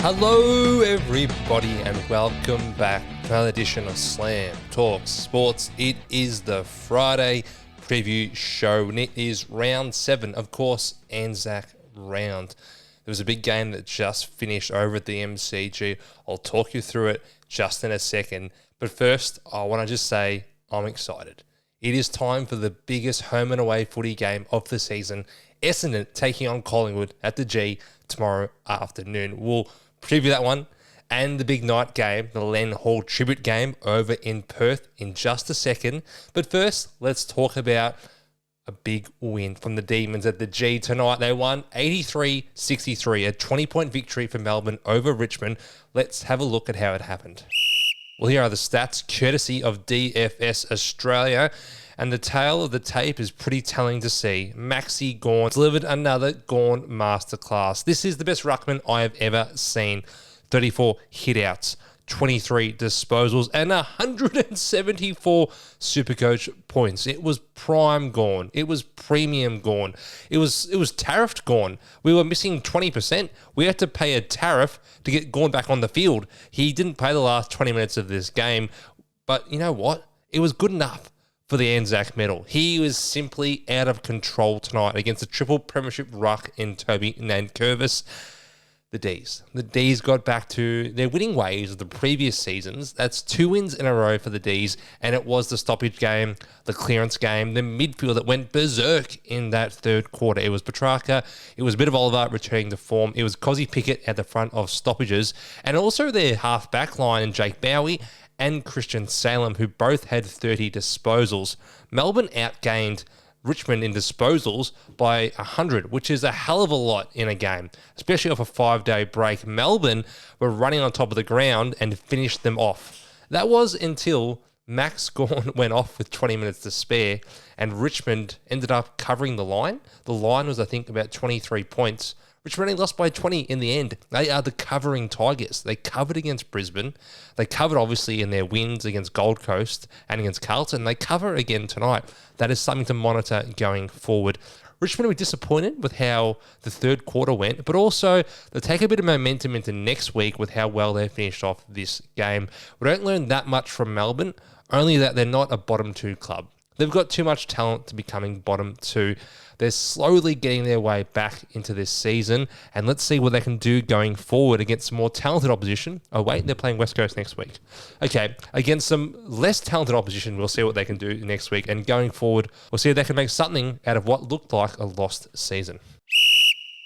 Hello everybody and welcome back to another edition of Slam Talk Sports. It is the Friday preview show and it is round 7, of course, Anzac Round. There was a big game that just finished over at the MCG. I'll talk you through it just in a second. But first, I want to just say I'm excited. It is time for the biggest home and away footy game of the season. Essendon taking on Collingwood at the G tomorrow afternoon. We'll preview that one and the big night game, the Len Hall tribute game over in Perth in just a second. But first, let's talk about a big win from the Demons at the G tonight. They won 83-63, a 20-point victory for Melbourne over Richmond. Let's have a look at how it happened. Well, here are the stats, courtesy of DFS Australia. And the tail of the tape is pretty telling to see. Maxi Gawn delivered another Gawn masterclass. This is the best ruckman I have ever seen. 34 hitouts, 23 disposals, and 174 Supercoach points. It was prime Gawn. It was premium Gawn. It was tariffed Gawn. We were missing 20%. We had to pay a tariff to get Gawn back on the field. He didn't play the last 20 minutes of this game, but you know what? It was good enough for the Anzac medal. He was simply out of control tonight against the triple premiership ruck in Toby Nankervis. The D's got back to their winning ways of the previous seasons. That's 2 wins in a row for the D's, and it was the stoppage game, the clearance game, the midfield that went berserk in that third quarter. It was Petrarca, it was a bit of Oliver returning to form, it was Cozzy Pickett at the front of stoppages, and also their half-back line in Jake Bowie and Christian Salem, who both had 30 disposals. Melbourne outgained Richmond in disposals by 100, which is a hell of a lot in a game, especially off a 5-day break. Melbourne were running on top of the ground and finished them off. That was until Max Gawn went off with 20 minutes to spare, and Richmond ended up covering the line. The line was, I think, about 23 points. Richmond only lost by 20 in the end. They are the covering Tigers. They covered against Brisbane. They covered, obviously, in their wins against Gold Coast and against Carlton. They cover again tonight. That is something to monitor going forward. Richmond were disappointed with how the third quarter went, but also they take a bit of momentum into next week with how well they finished off this game. We don't learn that much from Melbourne, only that they're not a bottom 2 club. They've got too much talent to becoming bottom 2. They're slowly getting their way back into this season, and let's see what they can do going forward against some more talented opposition. Oh wait, they're playing West Coast next week. Okay, against some less talented opposition, we'll see what they can do next week, and going forward, we'll see if they can make something out of what looked like a lost season.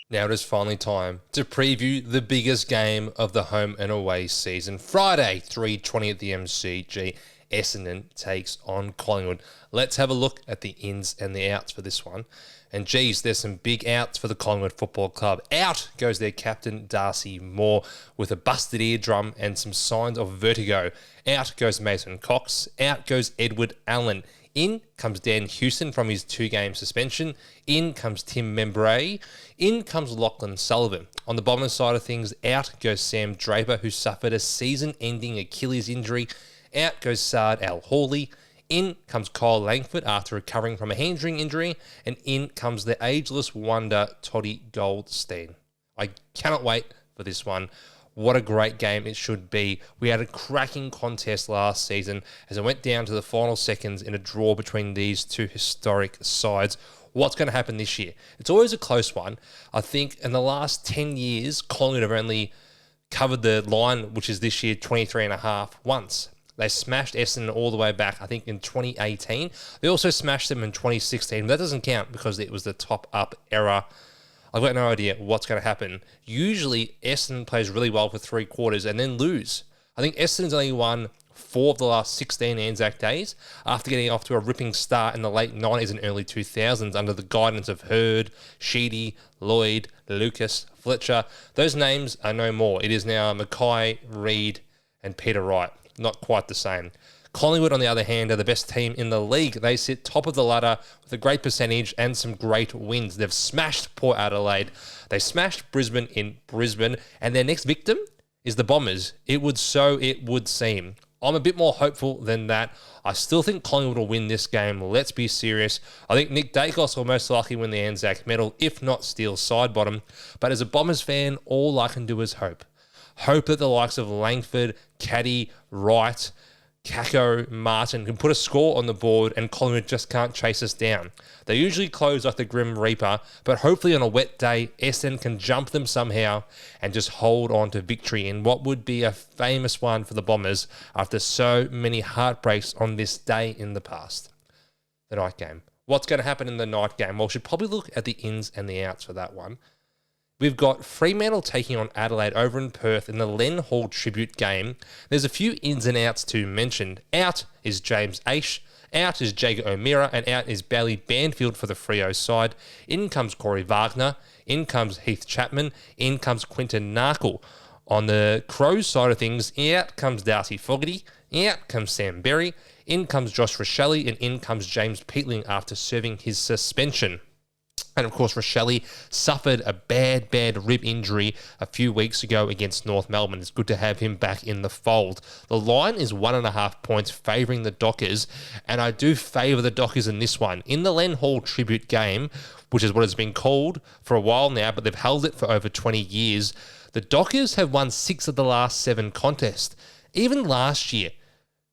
Now it is finally time to preview the biggest game of the home and away season. Friday, 3:20 at the MCG. Essendon takes on Collingwood. Let's have a look at the ins and the outs for this one. And geez, there's some big outs for the Collingwood Football Club. Out goes their captain, Darcy Moore, with a busted eardrum and some signs of vertigo. Out goes Mason Cox. Out goes Edward Allen. In comes Dan Houston from his 2-game suspension. In comes Tim Membray. In comes Lachlan Sullivan. On the bottom side of things, out goes Sam Draper, who suffered a season-ending Achilles injury. Out goes Saad Al-Hawley. In comes Kyle Langford after recovering from a hamstring injury. And in comes the ageless wonder, Toddy Goldstein. I cannot wait for this one. What a great game it should be. We had a cracking contest last season as it went down to the final seconds in a draw between these two historic sides. What's going to happen this year? It's always a close one. I think in the last 10 years, Collingwood have only covered the line, which is this year 23.5, once. They smashed Essendon all the way back, I think, in 2018. They also smashed them in 2016. But that doesn't count because it was the top-up era. I've got no idea what's going to happen. Usually, Essendon plays really well for 3 quarters and then lose. I think Essendon's only won 4 of the last 16 Anzac days after getting off to a ripping start in the late 90s and early 2000s under the guidance of Hurd, Sheedy, Lloyd, Lucas, Fletcher. Those names are no more. It is now Mackay, Reid, and Peter Wright. Not quite the same. Collingwood, on the other hand, are the best team in the league. They sit top of the ladder with a great percentage and some great wins. They've smashed poor Adelaide. They smashed Brisbane in Brisbane. And their next victim is the Bombers. It would seem. I'm a bit more hopeful than that. I still think Collingwood will win this game. Let's be serious. I think Nick Dacos will most likely win the Anzac medal, if not steal side bottom. But as a Bombers fan, all I can do is hope. Hope that the likes of Langford, Caddy, Wright, Kako, Martin can put a score on the board and Collingwood just can't chase us down. They usually close like the Grim Reaper, but hopefully on a wet day, Essendon can jump them somehow and just hold on to victory in what would be a famous one for the Bombers after so many heartbreaks on this day in the past. The night game. What's going to happen in the night game? Well, we should probably look at the ins and the outs for that one. We've got Fremantle taking on Adelaide over in Perth in the Len Hall tribute game. There's a few ins and outs to mention. Out is James Aish, out is Jager O'Meara, and out is Bailey Banfield for the Freo side. In comes Corey Wagner, in comes Heath Chapman, in comes Quinton Narkle. On the Crows side of things, out comes Darcy Fogarty, out comes Sam Berry, in comes Josh Rochelle, and in comes James Peatling after serving his suspension. And of course, Rochelle suffered a bad rib injury a few weeks ago against North Melbourne. It's good to have him back in the fold. The line is 1.5 points favouring the Dockers, and I do favour the Dockers in this one. In the Len Hall tribute game, which is what has been called for a while now, but they've held it for over 20 years, the Dockers have won 6 of the last 7 contests. Even last year,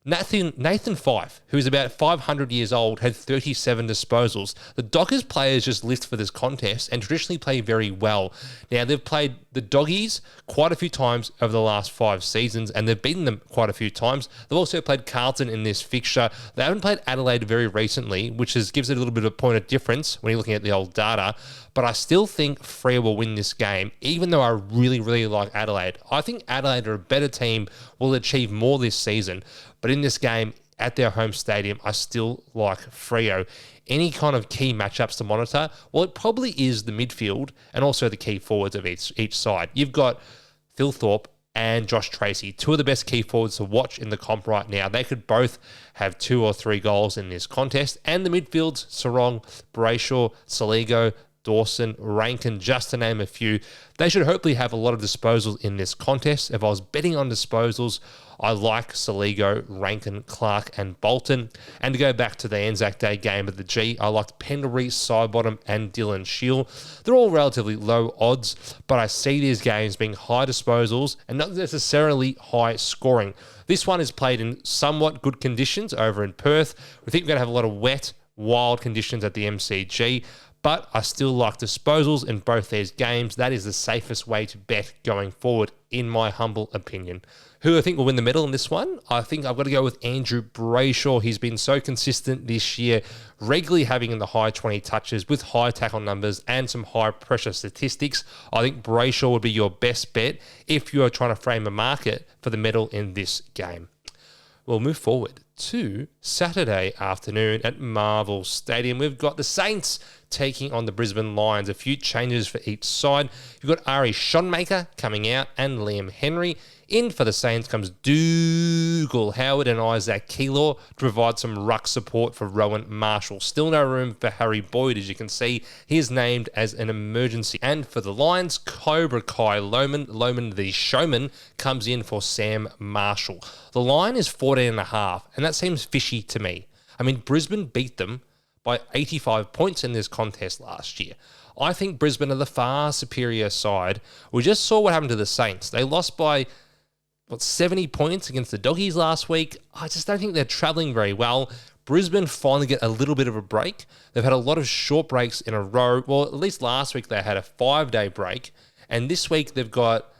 Nathan Fife, who is about 500 years old, had 37 disposals. The Dockers players just list for this contest and traditionally play very well. Now, they've played the Doggies quite a few times over the last 5 seasons, and they've beaten them quite a few times. They've also played Carlton in this fixture. They haven't played Adelaide very recently, which gives it a little bit of a point of difference when you're looking at the old data. But I still think Freo will win this game, even though I really like Adelaide. I think Adelaide are a better team, will achieve more this season. But in this game, at their home stadium, I still like Freo. Any kind of key matchups to monitor? Well, it probably is the midfield and also the key forwards of each side. You've got Phil Thorpe and Josh Tracy, 2 of the best key forwards to watch in the comp right now. They could both have 2 or 3 goals in this contest. And the midfields, Sarong, Brayshaw, Saligo, Dawson, Rankin, just to name a few. They should hopefully have a lot of disposals in this contest. If I was betting on disposals, I like Saligo, Rankin, Clark, and Bolton. And to go back to the Anzac Day game of the G, I liked Pendlebury, Sidebottom, and Dylan Shield. They're all relatively low odds, but I see these games being high disposals and not necessarily high scoring. This one is played in somewhat good conditions over in Perth. We think we're going to have a lot of wet, wild conditions at the MCG. But I still like disposals in both these games. That is the safest way to bet going forward, in my humble opinion. Who I think will win the medal in this one? I think I've got to go with Andrew Brayshaw. He's been so consistent this year, regularly having in the high 20 touches with high tackle numbers and some high pressure statistics. I think Brayshaw would be your best bet if you are trying to frame a market for the medal in this game. We'll move forward to Saturday afternoon at Marvel Stadium. We've got the Saints taking on the Brisbane Lions. A few changes for each side. You've got Ari Schoenmaker coming out and Liam Henry. In for the Saints comes Dougal Howard and Isaac Keilor to provide some ruck support for Rowan Marshall. Still no room for Harry Boyd, as you can see. He is named as an emergency. And for the Lions, Cobra Kai Loman the showman, comes in for Sam Marshall. The line is 14.5, and that seems fishy to me. I mean, Brisbane beat them by 85 points in this contest last year. I think Brisbane are the far superior side. We just saw what happened to the Saints. They lost by 70 points against the Doggies last week. I just don't think they're travelling very well. Brisbane finally get a little bit of a break. They've had a lot of short breaks in a row. Well, at least last week they had a 5-day break. And this week they've got,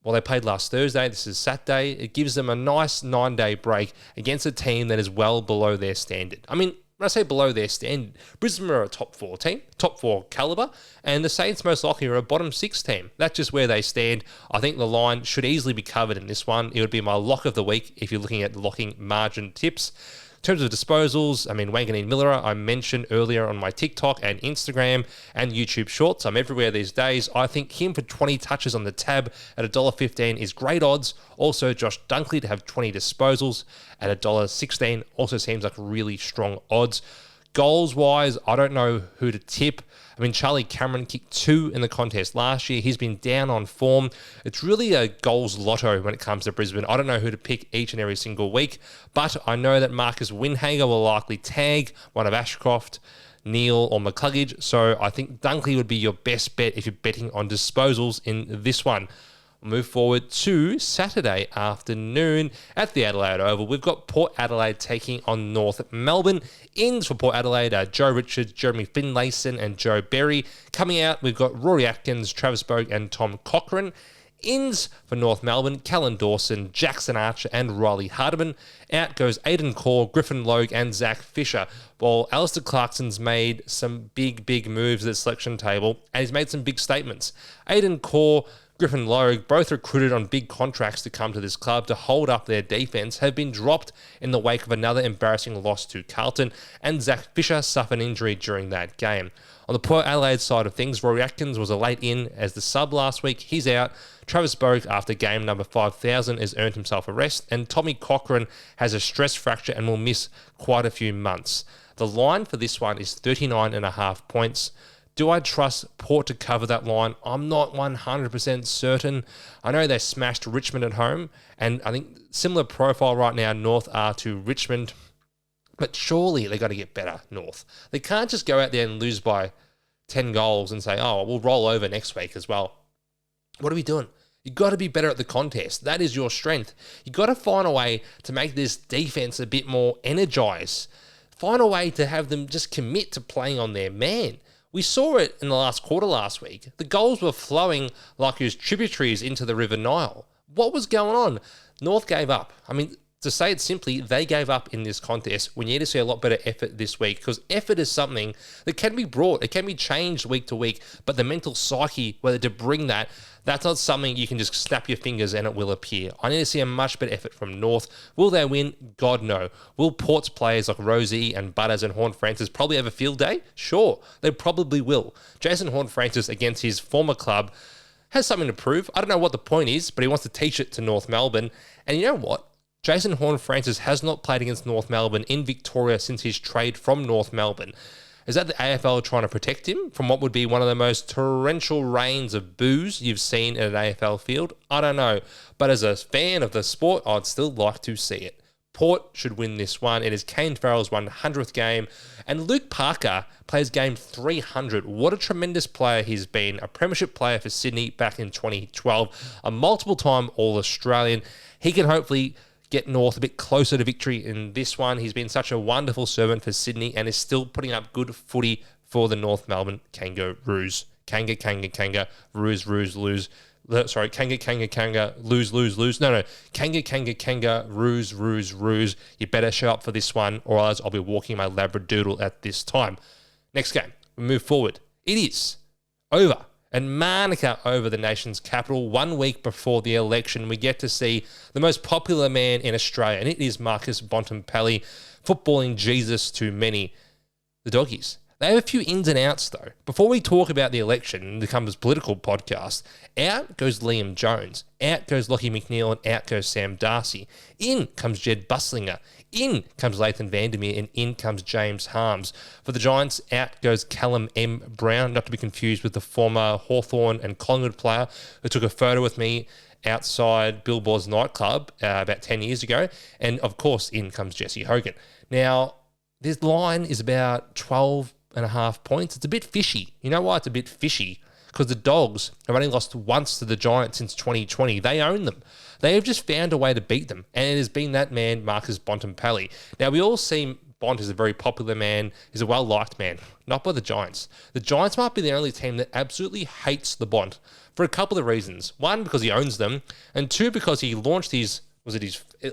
they played last Thursday. This is Saturday. It gives them a nice 9-day break against a team that is well below their standard. I mean, when I say below their standard, Brisbane are a top 4 team, top 4 calibre, and the Saints most likely are a bottom 6 team. That's just where they stand. I think the line should easily be covered in this one. It would be my lock of the week if you're looking at locking margin tips. In terms of disposals, I mean, Wanganeen Miller, I mentioned earlier on my TikTok and Instagram and YouTube Shorts. I'm everywhere these days. I think him for 20 touches on the tab at $1.15 is great odds. Also, Josh Dunkley to have 20 disposals at $1.16 also seems like really strong odds. Goals-wise, I don't know who to tip. I mean, Charlie Cameron kicked 2 in the contest last year. He's been down on form. It's really a goals lotto when it comes to Brisbane. I don't know who to pick each and every single week, but I know that Marcus Windhager will likely tag one of Ashcroft, Neil, or McCluggage, so I think Dunkley would be your best bet if you're betting on disposals in this one. We'll move forward to Saturday afternoon at the Adelaide Oval. We've got Port Adelaide taking on North Melbourne. Ins for Port Adelaide are Joe Richards, Jeremy Finlayson and Joe Berry. Coming out, we've got Rory Atkins, Travis Bogue and Tom Cochrane. Ins for North Melbourne, Callan Dawson, Jackson Archer and Riley Hardiman. Out goes Aidan Corr, Griffin Logue and Zach Fisher. While Alistair Clarkson's made some big moves at the selection table and he's made some big statements. Aidan Corr, Griffin Logue, both recruited on big contracts to come to this club to hold up their defence, have been dropped in the wake of another embarrassing loss to Carlton, and Zach Fisher suffered an injury during that game. On the Port Adelaide side of things, Rory Atkins was a late in as the sub last week. He's out. Travis Bogue, after game number 5,000, has earned himself a rest, and Tommy Cochrane has a stress fracture and will miss quite a few months. The line for this one is 39.5 points. Do I trust Port to cover that line? I'm not 100% certain. I know they smashed Richmond at home, and I think similar profile right now, North are to Richmond, but surely they got to get better, North. They can't just go out there and lose by 10 goals and say, oh, we'll roll over next week as well. What are we doing? You've got to be better at the contest. That is your strength. You've got to find a way to make this defense a bit more energized. Find a way to have them just commit to playing on their man. We saw it in the last quarter last week. The goals were flowing like it was tributaries into the River Nile. What was going on? North gave up. I mean, to say it simply, they gave up in this contest. We need to see a lot better effort this week because effort is something that can be brought. It can be changed week to week, but the mental psyche, whether to bring that, that's not something you can just snap your fingers and it will appear. I need to see a much better effort from North. Will they win? God, no. Will Port's players like Rosie and Butters and Horne-Francis probably have a field day? Sure, they probably will. Jason Horne-Francis against his former club has something to prove. I don't know what the point is, but he wants to teach it to North Melbourne. And you know what? Jason Horne-Francis has not played against North Melbourne in Victoria since his trade from North Melbourne. Is that the AFL trying to protect him from what would be one of the most torrential rains of boos you've seen at an AFL field? I don't know. But as a fan of the sport, I'd still like to see it. Port should win this one. It is Kane Farrell's 100th game. And Luke Parker plays game 300. What a tremendous player he's been. A premiership player for Sydney back in 2012. A multiple-time All-Australian. He can hopefully get North a bit closer to victory in this one. He's been such a wonderful servant for Sydney and is still putting up good footy for the North Melbourne Kangaroos. Kanga, roos, lose. Sorry, Kanga, lose. No, Kanga, roos. You better show up for this one or else I'll be walking my Labradoodle at this time. Next game, we move forward. It is over. And Manuka over the nation's capital 1 week before the election. We get to see the most popular man in Australia, and it is Marcus Bontempelli, footballing Jesus to many. The Doggies. They have a few ins and outs, though. Before we talk about the election and become this political podcast, out goes Liam Jones, out goes Lockie McNeil, and out goes Sam Darcy. In comes Jed Busslinger. In comes Lathan Vandermeer, and in comes James Harms. For the Giants, out goes Callum M. Brown, not to be confused with the former Hawthorn and Collingwood player who took a photo with me outside Billboard's nightclub about 10 years ago. And, of course, in comes Jesse Hogan. Now, this line is about 12.5 points. It's a bit fishy. You know why it's a bit fishy? Because the Dogs have only lost once to the Giants since 2020. They own them. They have just found a way to beat them, and it has been that man, Marcus Bontempelli. Now, we all see Bont as a very popular man. He's a well-liked man, not by the Giants. The Giants might be the only team that absolutely hates the Bont for a couple of reasons. One, because he owns them, and two, because he launched his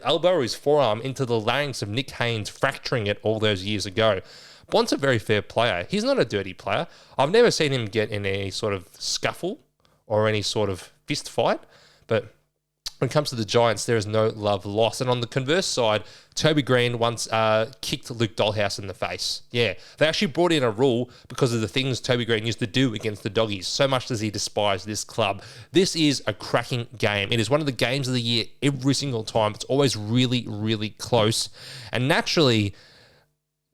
elbow or his forearm into the larynx of Nick Haynes, fracturing it all those years ago. Bont's a very fair player. He's not a dirty player. I've never seen him get in any sort of scuffle or any sort of fist fight, but when it comes to the Giants, there is no love lost. And on the converse side, Toby Green once kicked Luke Dollhouse in the face. Yeah, they actually brought in a rule because of the things Toby Green used to do against the Doggies. So much does he despise this club. This is a cracking game. It is one of the games of the year every single time. It's always really, really close. And naturally,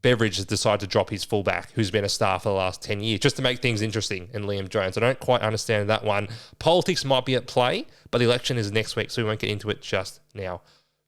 Beveridge has decided to drop his fullback, who's been a star for the last 10 years, just to make things interesting in Liam Jones. I don't quite understand that one. Politics might be at play, but the election is next week, so we won't get into it just now.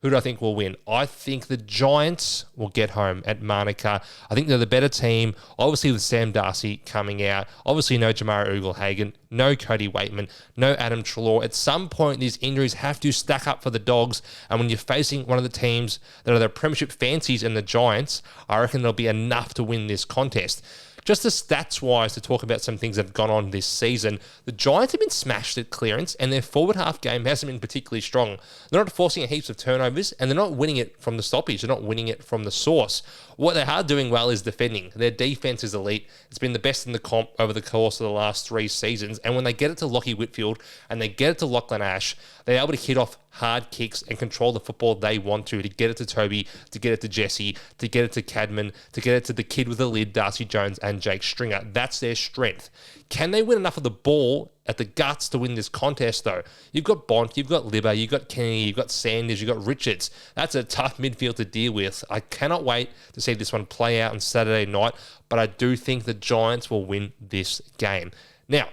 Who do I think will win? I think the Giants will get home at Manuka. I think they're the better team. Obviously, with Sam Darcy coming out. Obviously, no Jamara Ugle-Hagan. No Cody Waitman. No Adam Treloar. At some point, these injuries have to stack up for the Dogs. And when you're facing one of the teams that are the premiership fancies in the Giants, I reckon there'll be enough to win this contest. Just the stats-wise, to talk about some things that have gone on this season, the Giants have been smashed at clearance, and their forward half game hasn't been particularly strong. They're not forcing heaps of turnovers, and they're not winning it from the stoppage. They're not winning it from the source. What they are doing well is defending. Their defense is elite. It's been the best in the comp over the course of the last 3 seasons, and when they get it to Lachie Whitfield and they get it to Lachlan Ash, they're able to hit off hard kicks and control the football they want to get it to Toby, to get it to Jesse, to get it to Cadman, to get it to the kid with the lid, Darcy Jones and Jake Stringer. That's their strength. Can they win enough of the ball at the guts to win this contest, though? You've got Bont, you've got Libba, you've got Kennedy, you've got Sanders, you've got Richards. That's a tough midfield to deal with. I cannot wait to see this one play out on Saturday night, but I do think the Giants will win this game. Now,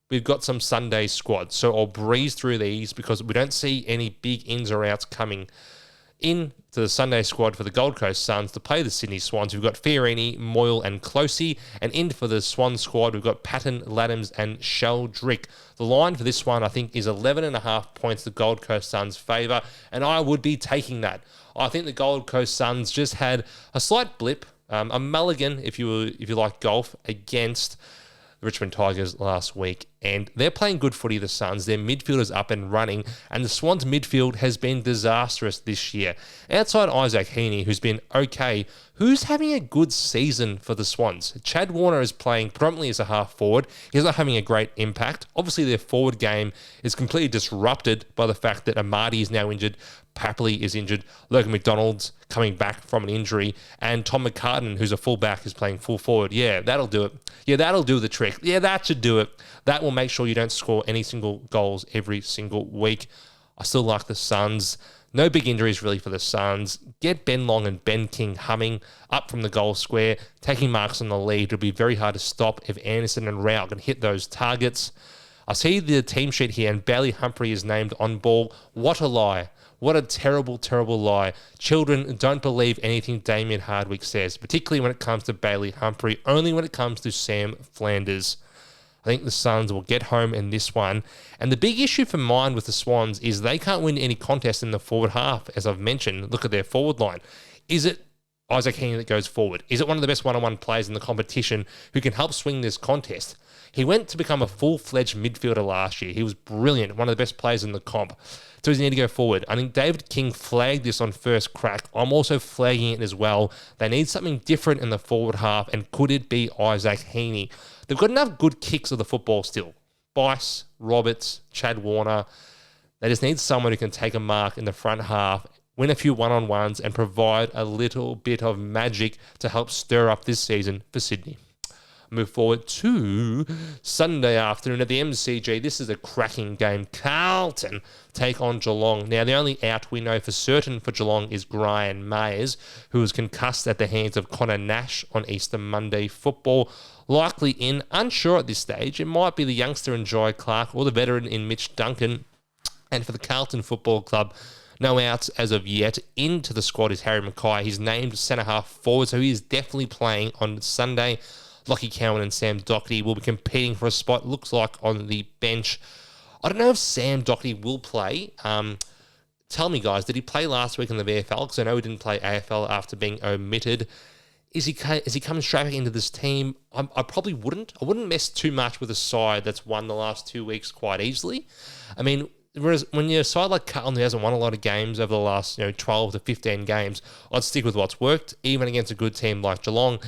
we've got some Sunday squads, so I'll breeze through these because we don't see any big ins or outs coming in to the Sunday squad for the Gold Coast Suns to play the Sydney Swans. We've got Fiorini, Moyle and Closey, and in for the Swan squad, we've got Patton, Laddams and Sheldrick. The line for this one, I think, is 11.5 points the Gold Coast Suns' favour, and I would be taking that. I think the Gold Coast Suns just had a slight blip, a mulligan, if you like golf, against the Richmond Tigers last week, and they're playing good footy, the Suns. Their midfield is up and running, and the Swans' midfield has been disastrous this year. Outside Isaac Heaney, who's been okay, who's having a good season for the Swans? Chad Warner is playing predominantly as a half forward. He's not having a great impact. Obviously, their forward game is completely disrupted by the fact that Amadi is now injured, Papley is injured, Logan McDonald's coming back from an injury, and Tom McCartan, who's a fullback, is playing full forward. Yeah, that'll do it. Yeah, that'll do the trick. Yeah, that should do it. That will make sure you don't score any single goals every single week. I still like the Suns. No big injuries really for the Suns. Get Ben Long and Ben King humming up from the goal square, taking marks on the lead. It'll be very hard to stop if Anderson and Rao can hit those targets. I see the team sheet here, and Bailey Humphrey is named on ball. What a lie. What a terrible, terrible lie. Children, don't believe anything Damien Hardwick says, particularly when it comes to Bailey Humphrey, only when it comes to Sam Flanders. I think the Suns will get home in this one. And the big issue for mine with the Swans is they can't win any contest in the forward half, as I've mentioned. Look at their forward line. Is it Isaac Heaney that goes forward? Is it one of the best one-on-one players in the competition who can help swing this contest? He went to become a full-fledged midfielder last year. He was brilliant, one of the best players in the comp. So he's need to go forward. I think David King flagged this on first crack. I'm also flagging it as well. They need something different in the forward half, and could it be Isaac Heaney? They've got enough good kicks of the football still. Bice, Roberts, Chad Warner. They just need someone who can take a mark in the front half, win a few one-on-ones, and provide a little bit of magic to help stir up this season for Sydney. Move forward to Sunday afternoon at the MCG. This is a cracking game. Carlton take on Geelong. Now, the only out we know for certain for Geelong is Brian Mayers, who was concussed at the hands of Connor Nash on Easter Monday football. Likely in, unsure at this stage. It might be the youngster in Jai Clark or the veteran in Mitch Duncan. And for the Carlton Football Club, no outs as of yet. Into the squad is Harry Mackay. He's named centre-half forward, so he is definitely playing on Sunday. Lachie Cowan and Sam Doherty will be competing for a spot, looks like, on the bench. I don't know if Sam Doherty will play. Tell me, guys, did he play last week in the VFL? Because I know he didn't play AFL after being omitted. Is he coming straight back into this team? I probably wouldn't. I wouldn't mess too much with a side that's won the last 2 weeks quite easily. I mean, whereas when you're a side like Carlton who hasn't won a lot of games over the last 12 to 15 games, I'd stick with what's worked, even against a good team like Geelong.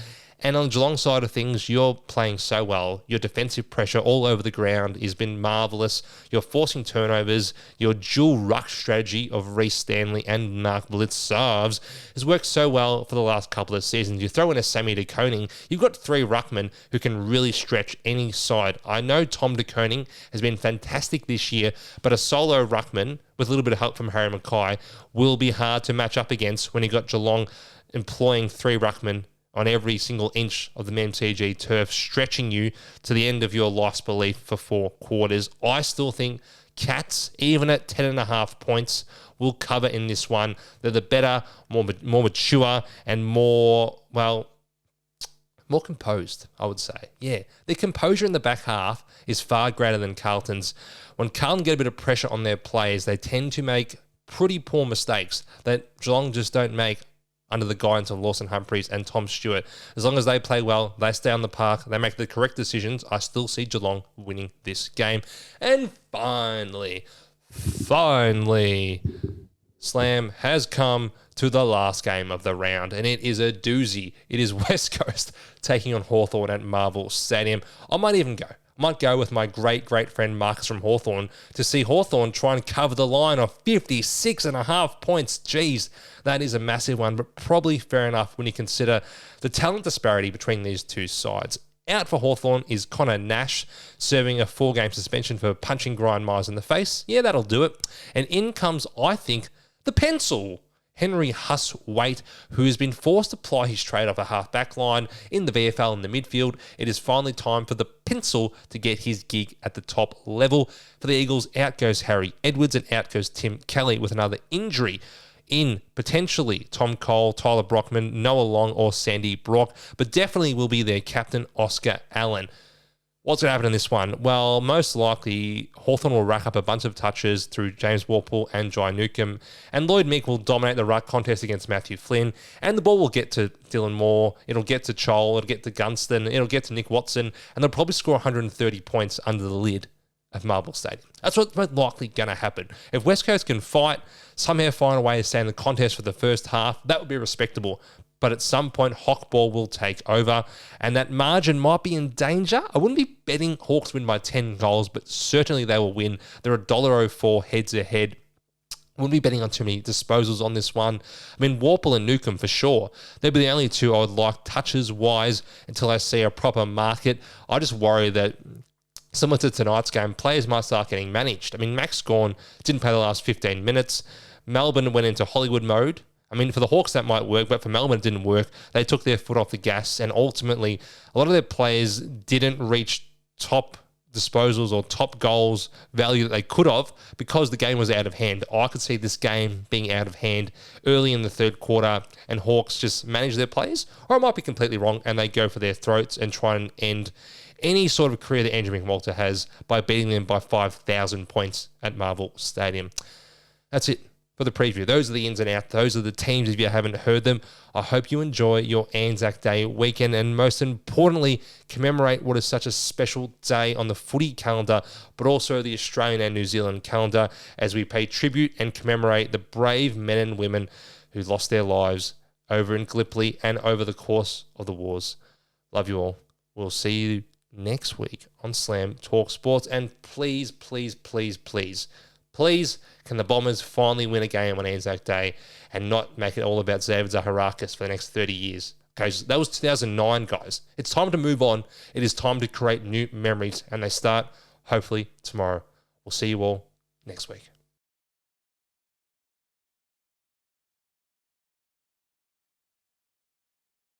And on the Geelong side of things, you're playing so well. Your defensive pressure all over the ground has been marvellous. You're forcing turnovers. Your dual ruck strategy of Reece Stanley and Mark Blicavs has worked so well for the last couple of seasons. You throw in a Sammy De Koning, you've got 3 ruckmen who can really stretch any side. I know Tom De Koning has been fantastic this year, but a solo ruckman with a little bit of help from Harry Mackay will be hard to match up against when you got Geelong employing 3 ruckmen on every single inch of the MCG turf, stretching you to the end of your life's belief for 4 quarters. I still think Cats, even at 10.5 points, will cover in this one. They're the better, more mature, and more composed, I would say. Yeah, their composure in the back half is far greater than Carlton's. When Carlton get a bit of pressure on their players, they tend to make pretty poor mistakes that Geelong just don't make under the guidance of Lawson Humphries and Tom Stewart. As long as they play well, they stay on the park, they make the correct decisions, I still see Geelong winning this game. And finally, Slam has come to the last game of the round, and it is a doozy. It is West Coast taking on Hawthorn at Marvel Stadium. I might go with my great friend Marcus from Hawthorn to see Hawthorn try and cover the line of 56.5 points. Jeez, that is a massive one, but probably fair enough when you consider the talent disparity between these two sides. Out for Hawthorn is Connor Nash, serving a 4-game suspension for punching Brian Myers in the face. Yeah, that'll do it. And in comes, I think, the pencil, Henry Huss-Waite, who has been forced to ply his trade off a half-back line in the VFL in the midfield. It is finally time for the pencil to get his gig at the top level. For the Eagles, out goes Harry Edwards and out goes Tim Kelly with another injury in potentially Tom Cole, Tyler Brockman, Noah Long or Sandy Brock, but definitely will be their captain, Oscar Allen. What's going to happen in this one? Well, most likely, Hawthorn will rack up a bunch of touches through James Warple and Jai Newcomb, and Lloyd Meek will dominate the ruck contest against Matthew Flynn, and the ball will get to Dylan Moore, it'll get to Chol, it'll get to Gunston, it'll get to Nick Watson, and they'll probably score 130 points under the lid of Marvel Stadium. That's what's most likely going to happen. If West Coast can somehow find a way to stay in the contest for the first half, that would be respectable. But at some point, Hawkball will take over, and that margin might be in danger. I wouldn't be betting Hawks win by 10 goals, but certainly they will win. They're $1.04 heads ahead. Wouldn't be betting on too many disposals on this one. I mean, Warple and Newcomb for sure. They'd be the only two I would like touches-wise until I see a proper market. I just worry that, similar to tonight's game, players might start getting managed. I mean, Max Gawn didn't play the last 15 minutes. Melbourne went into Hollywood mode. I mean, for the Hawks, that might work, but for Melbourne, it didn't work. They took their foot off the gas, and ultimately, a lot of their players didn't reach top disposals or top goals value that they could have because the game was out of hand. I could see this game being out of hand early in the third quarter, and Hawks just manage their plays, or I might be completely wrong, and they go for their throats and try and end any sort of career that Andrew McWalter has by beating them by 5,000 points at Marvel Stadium. That's it for the preview. Those are the ins and outs. Those are the teams if you haven't heard them. I hope you enjoy your Anzac Day weekend and most importantly, commemorate what is such a special day on the footy calendar, but also the Australian and New Zealand calendar as we pay tribute and commemorate the brave men and women who lost their lives over in Gallipoli and over the course of the wars. Love you all. We'll see you next week on Slam Talk Sports. And please, can the Bombers finally win a game on Anzac Day and not make it all about David Zaharakis for the next 30 years? Okay, so that was 2009, guys. It's time to move on. It is time to create new memories, and they start, hopefully, tomorrow. We'll see you all next week.